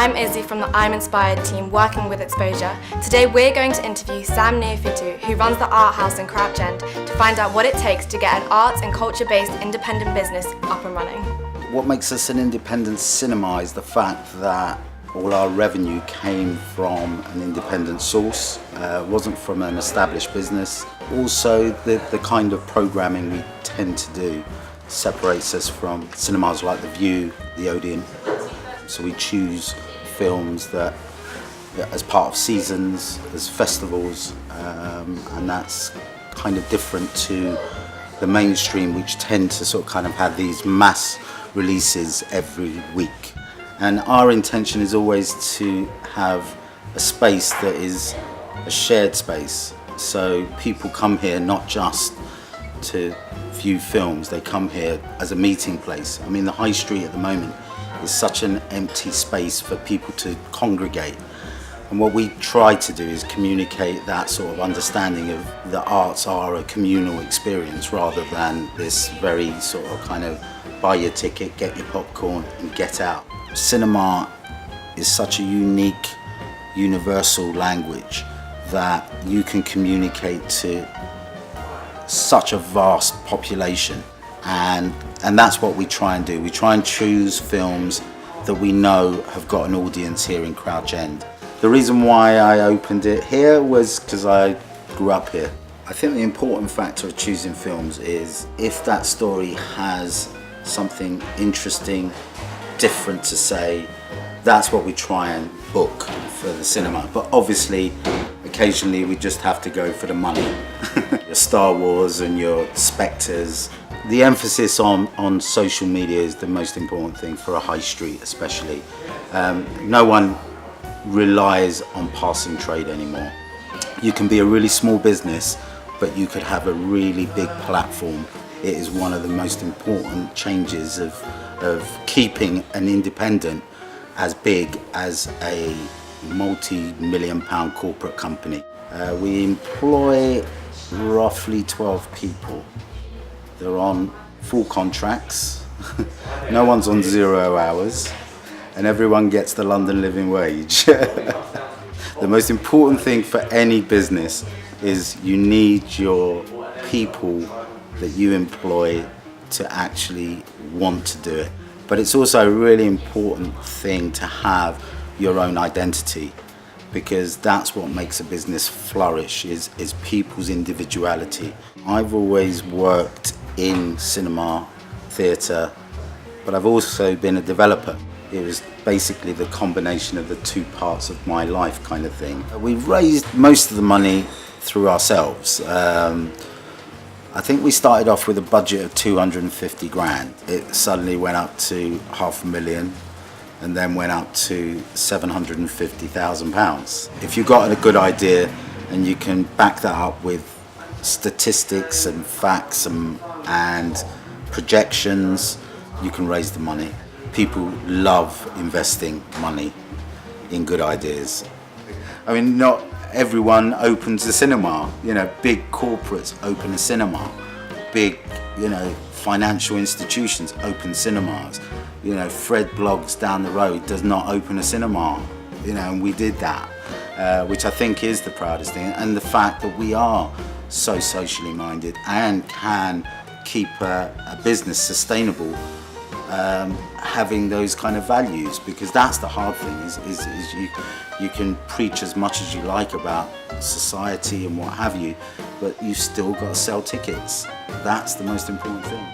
I'm Izzy from the I'm Inspired team working with Exposure. Today we're going to interview Sam Neophytou, who runs the ArtHouse in Crouch End, to find out what it takes to get an arts and culture-based independent business up and running. What makes us an independent cinema is the fact that all our revenue came from an independent source, wasn't from an established business. Also, the kind of programming we tend to do separates us from cinemas like The View, the Odeon. So we choose films that, as part of seasons, as festivals, and that's kind of different to the mainstream, which tend to sort of kind of have these mass releases every week. And our intention is always to have a space that is a shared space. So people come here not just to view films, they come here as a meeting place. I mean, the high street at the moment is such an empty space for people to congregate. And what we try to do is communicate that sort of understanding of the arts are a communal experience rather than this very sort of kind of buy your ticket, get your popcorn and get out. Cinema is such a unique, universal language that you can communicate to such a vast population. And that's what we try and do. We try and choose films that we know have got an audience here in Crouch End. The reason why I opened it here was because I grew up here. I think the important factor of choosing films is if that story has something interesting, different to say, that's what we try and book for the cinema. But obviously, occasionally we just have to go for the money. Your Star Wars and your Spectres. The emphasis on social media is the most important thing for a high street especially. No one relies on passing trade anymore. You can be a really small business, but you could have a really big platform. It is one of the most important changes of keeping an independent as big as a multi-million-pound corporate company. We employ roughly 12 people. They're on full contracts, no one's on 0 hours, and everyone gets the London living wage. The most important thing for any business is you need your people that you employ to actually want to do it. But it's also a really important thing to have your own identity, because that's what makes a business flourish, is people's individuality. I've always worked in cinema, theatre, but I've also been a developer. It was basically the combination of the two parts of my life kind of thing. We've raised most of the money through ourselves. I think we started off with a budget of 250 grand. It suddenly went up to £500,000 and then went up to £750,000. If you've got a good idea and you can back that up with statistics and facts and projections, you can raise the money. People love investing money in good ideas. I mean, not everyone opens a cinema. You know, big corporates open a cinema. Big, financial institutions open cinemas. Fred Bloggs down the road does not open a cinema. And we did that, which I think is the proudest thing. And the fact that we are so socially minded and can keep a business sustainable, having those kind of values, because that's the hard thing is you can preach as much as you like about society and what have you, but you've still got to sell tickets. That's the most important thing.